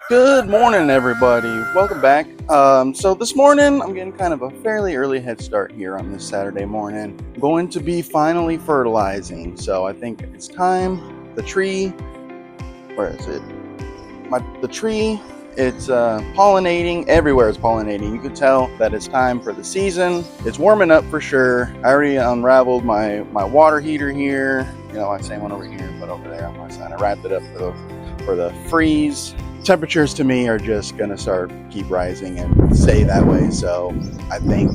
Good morning, everybody. Welcome back. So this morning, I'm getting kind of a fairly early head start here on this Saturday morning. I'm going to be finally fertilizing. So I think it's time. The tree, where is it? The tree, it's pollinating. Everywhere it's pollinating. You can tell that it's time for the season. It's warming up for sure. I already unraveled my water heater here. You know, same one over here, but over there on my side. I wrapped it up for the freeze. Temperatures to me are just gonna keep rising and stay that way. So I think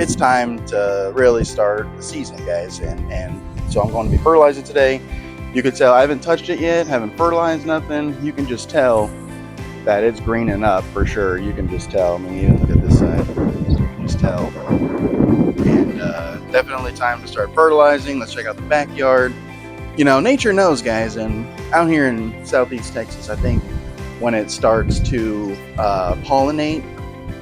it's time to really start the season, guys. And so I'm going to be fertilizing today. You could tell I haven't touched it yet, haven't fertilized nothing. You can just tell that it's greening up for sure. You can just tell. I mean, even look at this side. You can just tell. And definitely time to start fertilizing. Let's check out the backyard. You know, nature knows, guys. And out here in Southeast Texas, I think when it starts to pollinate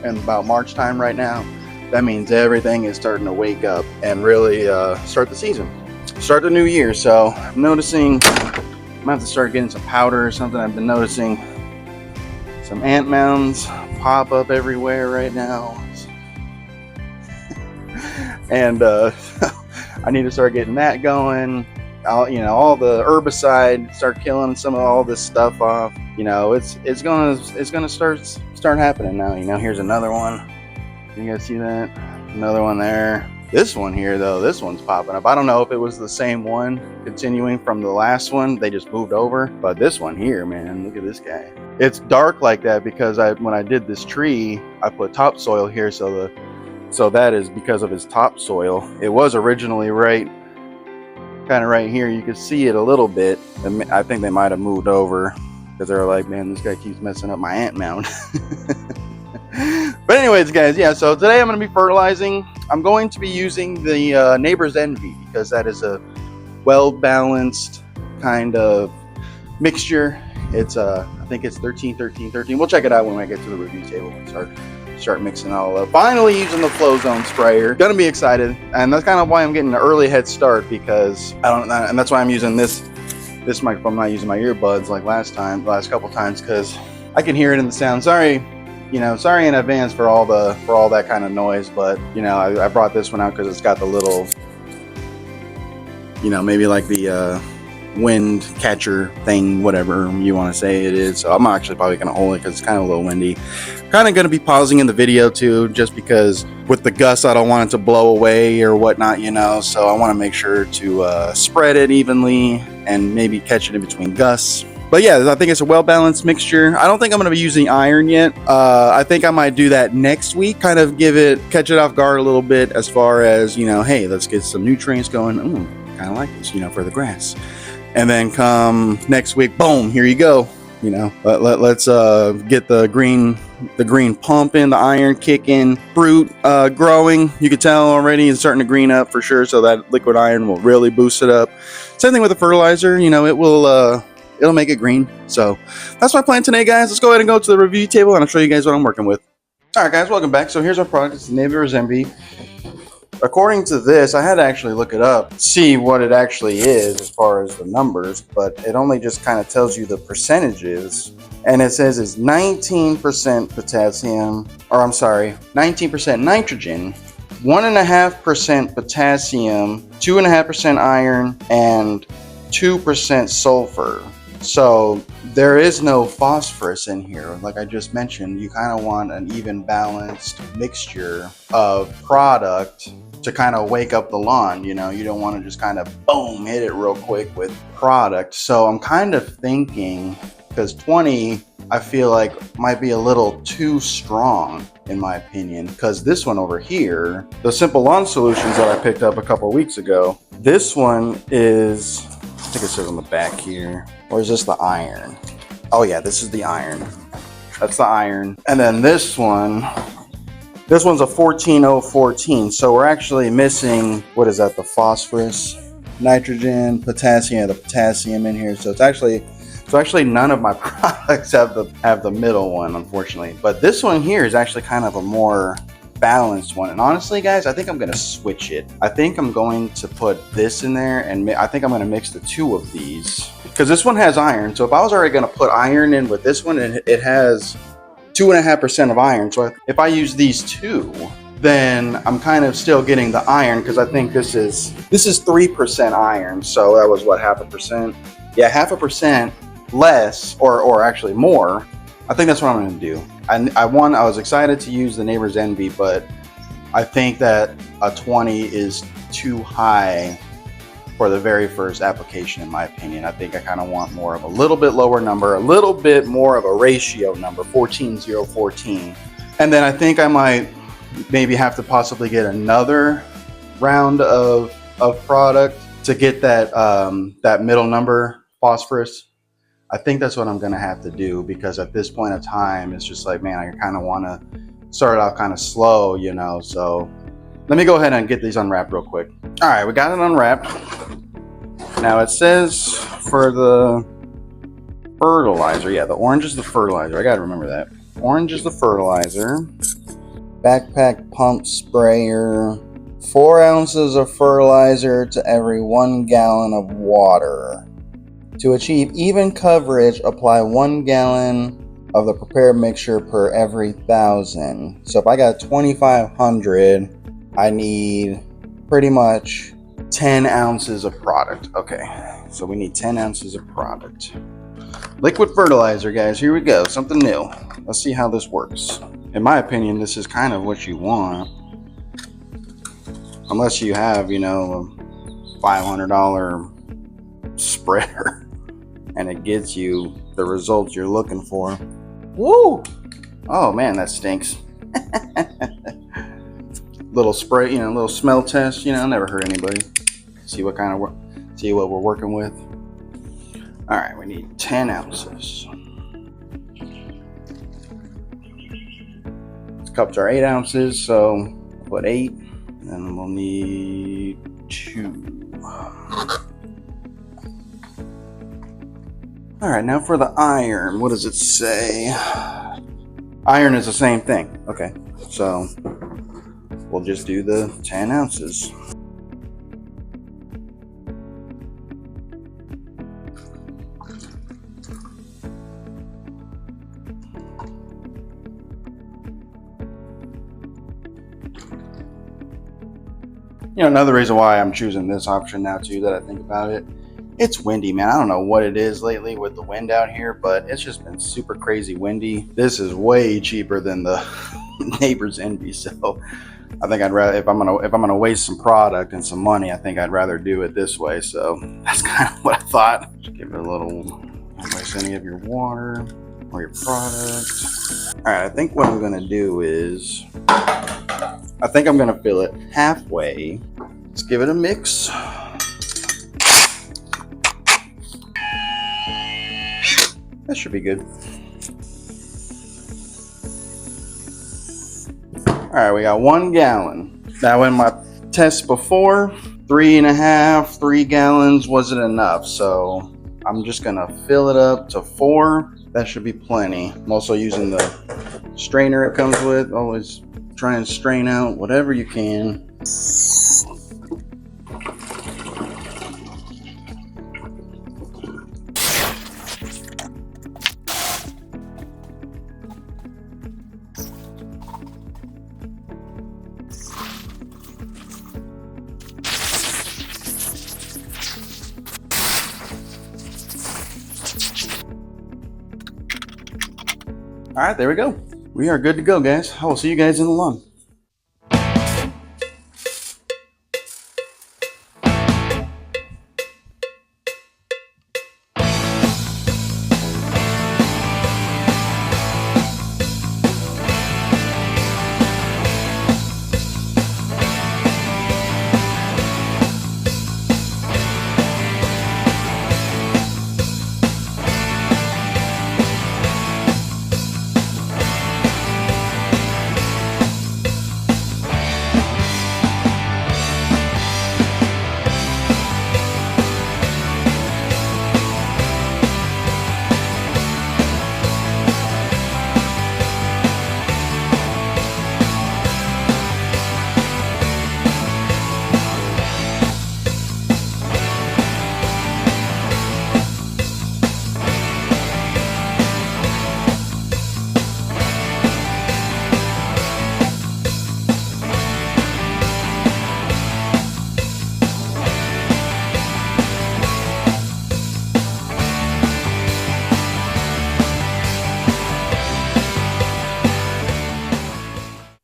in about March time right now, that means everything is starting to wake up and really start the season, start the new year. So I'm noticing I'm gonna have to start getting some powder or something. I've been noticing some ant mounds pop up everywhere right now. And I need to start getting that going. All the herbicide, start killing some of all this stuff off. You know, it's gonna start happening now. You know, here's another one. You guys see that? Another one there. This one here, though, this one's popping up. I don't know if it was the same one continuing from the last one. They just moved over. But this one here, man, look at this guy. It's dark like that because when I did this tree, I put topsoil here, so that is because of his topsoil. It was originally kind of right here. You could see it a little bit. I think they might have moved over because they were like, man, this guy keeps messing up my ant mound. But anyways, guys, yeah, so today I'm going to be fertilizing. I'm going to be using the Neighbor's Envy because that is a well-balanced kind of mixture. It's I think it's 13-13-13. We'll check it out when I get to the review table and start mixing it all up. Finally using the Flowzone sprayer. Gonna be excited, and that's kind of why I'm getting an early head start, because and that's why I'm using this microphone. I'm not using my earbuds like last couple times, because I can hear it in the sound. Sorry in advance for all that kind of noise, but you know, I brought this one out because it's got the little, you know, maybe like the wind catcher thing, whatever you want to say it is. So I'm actually probably gonna hold it because it's kind of a little windy. Kind of going to be pausing in the video too, just because with the gusts I don't want it to blow away or whatnot, you know, so I want to make sure to spread it evenly and maybe catch it in between gusts. But yeah, I think it's a well-balanced mixture. I don't think I'm going to be using iron yet. I think I might do that next week, kind of catch it off guard a little bit as far as, you know, hey, let's get some nutrients going. Kind of like this, you know, for the grass. And then come next week, boom, here you go. You know, let's get the green pumping, the iron kicking, fruit growing. You can tell already it's starting to green up for sure. So that liquid iron will really boost it up. Same thing with the fertilizer. You know, it'll make it green. So that's my plan today, guys. Let's go ahead and go to the review table and I'll show you guys what I'm working with. All right, guys, welcome back. So here's our product. It's the Neighbor's Envy. According to this, I had to actually look it up, see what it actually is as far as the numbers, but it only just kind of tells you the percentages. And it says it's 19% potassium, or I'm sorry, 19% nitrogen, 1.5% potassium, 2.5% iron, and 2% sulfur. So there is no phosphorus in here. Like I just mentioned, you kind of want an even balanced mixture of product to kind of wake up the lawn. You know, you don't want to just kind of boom, hit it real quick with product. So I'm kind of thinking, because 20, I feel like might be a little too strong in my opinion, because this one over here, the Simple Lawn Solutions that I picked up a couple weeks ago, this one is, I think it says on the back here, or is this the iron? Oh yeah, this is the iron. That's the iron. And then this one's a 14014. So we're actually missing, what is that? The phosphorus, nitrogen, potassium, the potassium in here. So it's actually none of my products have the middle one, unfortunately. But this one here is actually kind of a more balanced one. And honestly, guys, I think I'm gonna switch it. I think I'm going to put this in there, and I think I'm gonna mix the two of these because this one has iron. So if I was already going to put iron in with this one, and it has 2.5% of iron. So if I use these two, then I'm kind of still getting the iron, because I think this is 3% iron. So that was what, 0.5%? Yeah, 0.5% less, or actually more. I think that's what I'm going to do. I was excited to use the Neighbor's Envy, but I think that a 20 is too high for the very first application, in my opinion. I think I kind of want more of a little bit lower number, a little bit more of a ratio number, 14-0-14. And then I think I might maybe have to possibly get another round of product to get that that middle number phosphorus. I think that's what I'm gonna have to do, because at this point of time, it's just like, man, I kind of want to start out kind of slow, you know. So let me go ahead and get these unwrapped real quick. All right, we got it unwrapped. Now it says for the fertilizer, yeah, the orange is the fertilizer. I gotta remember that. Orange is the fertilizer. Backpack pump sprayer. 4 ounces of fertilizer to every 1 gallon of water. To achieve even coverage, apply 1 gallon of the prepared mixture per every 1,000. So if I got 2,500, I need pretty much 10 ounces of product. Okay, so we need 10 ounces of product. Liquid fertilizer, guys, here we go, something new. Let's see how this works. In my opinion, this is kind of what you want. Unless you have, you know, a $500 spreader and it gets you the results you're looking for. Woo! Oh man, that stinks. Little spray, you know, little smell test, you know, never hurt anybody. See what kind of work, see what we're working with. All right, we need 10 ounces. These cups are 8 ounces, so put 8, and we'll need 2. All right, now for the iron, what does it say? Iron is the same thing. Okay, so we'll just do the 10 ounces. You know, another reason why I'm choosing this option now too, that I think about it, it's windy, man. I don't know what it is lately with the wind out here, but it's just been super crazy windy. This is way cheaper than the Neighbor's Envy, so I think I'd rather, if I'm gonna waste some product and some money, I think I'd rather do it this way. So that's kind of what I thought. Just give it a little, don't waste any of your water or your product. All right, I think what I'm gonna do is, I think I'm gonna fill it halfway. Let's give it a mix. That should be good. All right, we got 1 gallon. Now in my test before, 3.5, 3 gallons wasn't enough. So I'm just gonna fill it up to 4. That should be plenty. I'm also using the strainer it comes with. Always try and strain out whatever you can. All right, there we go. We are good to go, guys. I will see you guys in the lawn.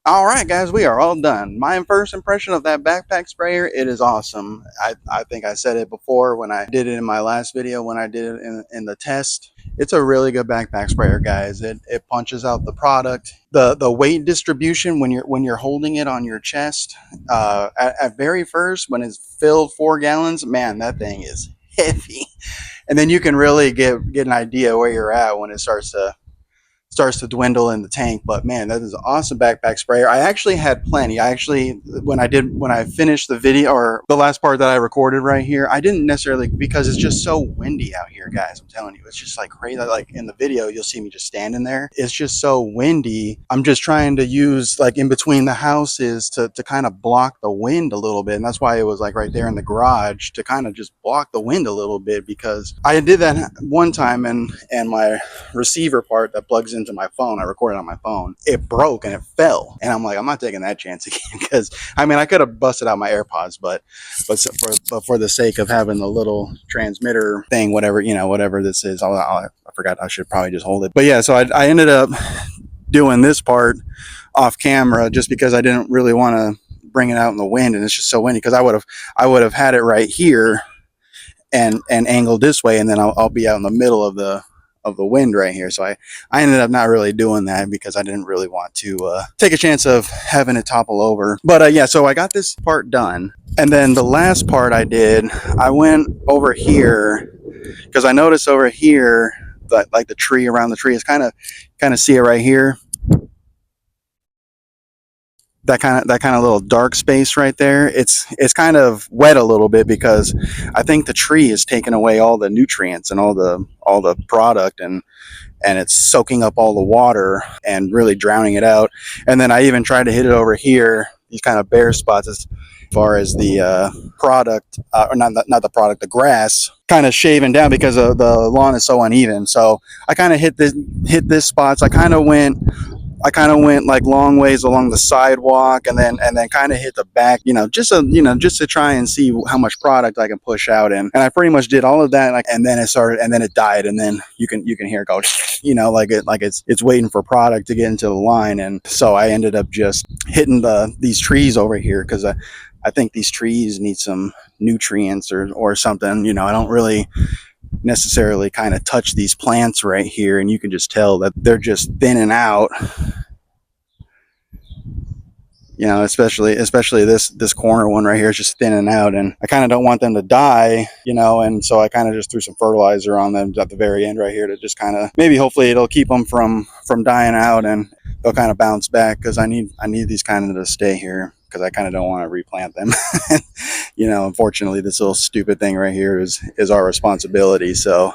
All right, guys, we are all done. My first impression of that backpack sprayer, it is awesome. I think I said it before when I did it in my last video, when I did it in the test. It's a really good backpack sprayer, guys. It punches out the product. The weight distribution when you're holding it on your chest, at very first, when it's filled 4 gallons, man, that thing is heavy. And then you can really get an idea where you're at when it starts to dwindle in the tank. But man, that is an awesome backpack sprayer. I actually had plenty. When I finished the video, or the last part that I recorded right here, I didn't necessarily, because it's just so windy out here, guys. I'm telling you, it's just like crazy. Like in the video, you'll see me just standing there. It's just so windy. I'm just trying to use, like, in between the houses to kind of block the wind a little bit. And that's why it was like right there in the garage, to kind of just block the wind a little bit, because I did that one time, and my receiver part that plugs into my phone, I recorded on my phone, it broke and it fell, and I'm like, I'm not taking that chance again, because I mean, I could have busted out my AirPods, but for the sake of having the little transmitter thing, whatever this is, I forgot, I should probably just hold it. But yeah, so I ended up doing this part off camera, just because I didn't really want to bring it out in the wind, and it's just so windy, because I would have had it right here and angled this way, and then I'll be out in the middle of the wind right here. So I ended up not really doing that, because I didn't really want to take a chance of having it topple over. But yeah, so I got this part done, and then the last part I did, I went over here, because I noticed over here that, like, the tree, around the tree is kind of see it right here, that kind of little dark space right there. It's kind of wet a little bit, because I think the tree is taking away all the nutrients and all the product, and it's soaking up all the water and really drowning it out. And then I even tried to hit it over here, these kind of bare spots, as far as the product, or not the product, the grass kind of shaving down, because the lawn is so uneven. So I kind of hit this spots. I kind of went like long ways along the sidewalk, and then kind of hit the back, just to try and see how much product I can push out. And I pretty much did all of that, and then it died, and then you can hear it go, like it's waiting for product to get into the line. And so I ended up just hitting these trees over here, because I think these trees need some nutrients or something. I don't really necessarily kind of touch these plants right here, and you can just tell that they're just thinning out, especially this corner one right here is just thinning out, and I kind of don't want them to die, and so I kind of just threw some fertilizer on them at the very end right here, to just kind of, maybe hopefully it'll keep them from dying out, and they'll kind of bounce back, because I need these kind of to stay here, because I kind of don't want to replant them. Unfortunately, this little stupid thing right here is our responsibility. So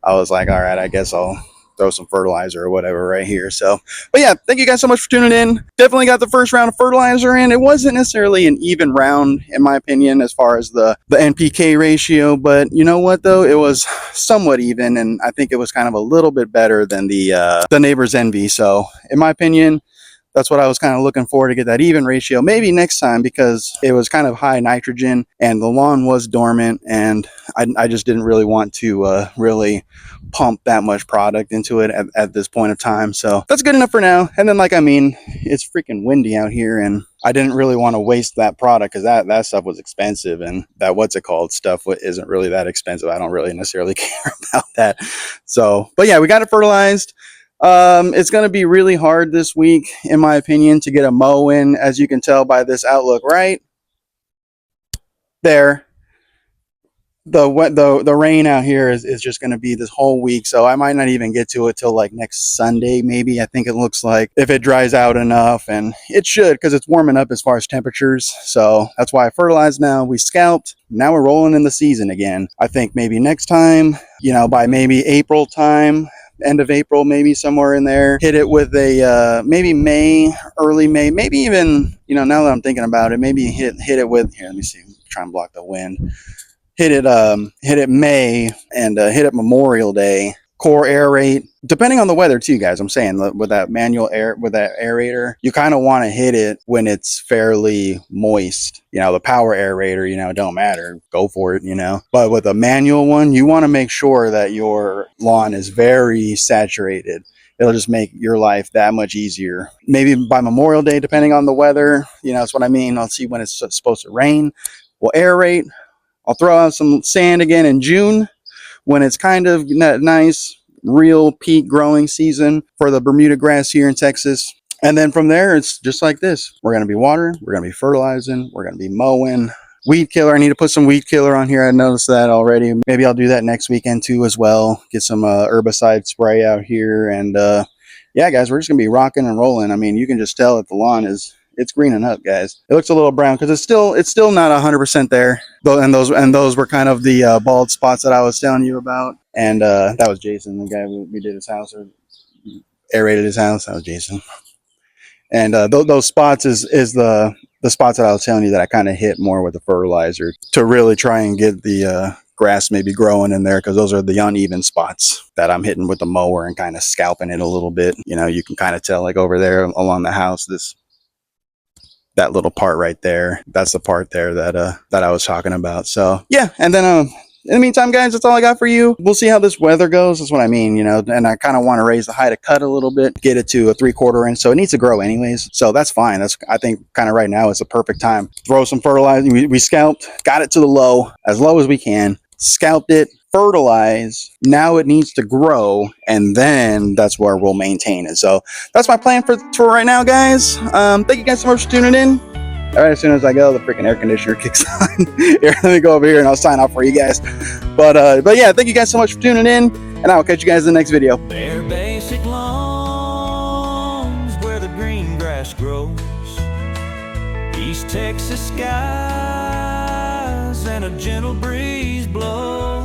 I was like, all right, I guess I'll throw some fertilizer or whatever right here. So, but yeah, thank you guys so much for tuning in. Definitely got the first round of fertilizer in. It wasn't necessarily an even round, in my opinion, as far as the NPK ratio, but you know what though, it was somewhat even, and I think it was kind of a little bit better than the Neighbor's Envy. So in my opinion, that's what I was kind of looking for, to get that even ratio. Maybe next time, because it was kind of high nitrogen and the lawn was dormant, and I just didn't really want to really pump that much product into it at this point of time. So that's good enough for now. And then, it's freaking windy out here, and I didn't really want to waste that product, because that stuff was expensive, and that stuff isn't really that expensive. I don't really necessarily care about that. So, but yeah, we got it fertilized. It's going to be really hard this week, in my opinion, to get a mow in, as you can tell by this outlook right there. The rain out here is just going to be this whole week, so I might not even get to it till like next Sunday, maybe. I think it looks like, if it dries out enough, and it should, because it's warming up as far as temperatures. So that's why I fertilized now. We scalped. Now we're rolling in the season again. I think maybe next time, by maybe April time, end of April, maybe somewhere in there, hit it with a maybe May, early May, maybe even, now that I'm thinking about it, maybe hit it with, here, let me see, try and block the wind. Hit it May, and hit it Memorial Day. Core aerate, depending on the weather too, guys. I'm saying, with that manual with that aerator, you kind of want to hit it when it's fairly moist. The power aerator, don't matter, go for it, But with a manual one, you want to make sure that your lawn is very saturated, it'll just make your life that much easier. Maybe by Memorial Day, depending on the weather, you know, that's what I mean. I'll see when it's supposed to rain. We'll aerate. I'll throw out some sand again in June when it's kind of nice, real peak growing season for the Bermuda grass here in Texas. And then from there, it's just like this. We're going to be watering. We're going to be fertilizing. We're going to be mowing. Weed killer. I need to put some weed killer on here. I noticed that already. Maybe I'll do that next weekend too as well. Get some herbicide spray out here. And yeah, guys, we're just going to be rocking and rolling. I mean, you can just tell that the lawn it's greening up, guys. It looks a little brown because it's still not 100% there. And those were kind of the bald spots that I was telling you about. And that was Jason, the guy we did his house or aerated his house. That was Jason. And those spots is the spots that I was telling you that I kind of hit more with the fertilizer to really try and get the grass maybe growing in there, because those are the uneven spots that I'm hitting with the mower and kind of scalping it a little bit. You know, you can kind of tell, like over there along the house, that little part right there, that's the part there that I was talking about. So yeah, and then in the meantime, guys, that's all I got for you. We'll see how this weather goes. That's what I mean, you know, and I kind of want to raise the height of cut a little bit, get it to a 3/4 inch. So it needs to grow anyways. So that's fine. I think kind of right now is the perfect time. Throw some fertilizer. We scalped, got it to the low as we can, scalped it, fertilize. Now it needs to grow, and then that's where we'll maintain it. So that's my plan for right now, guys. Thank you guys so much for tuning in. All right, as soon as I go, the freaking air conditioner kicks on. Here, let me go over here and I'll sign off for you guys. But yeah, thank you guys so much for tuning in, and I'll catch you guys in the next video. Bare basic lawns where the green grass grows, East Texas skies and a gentle breeze blows.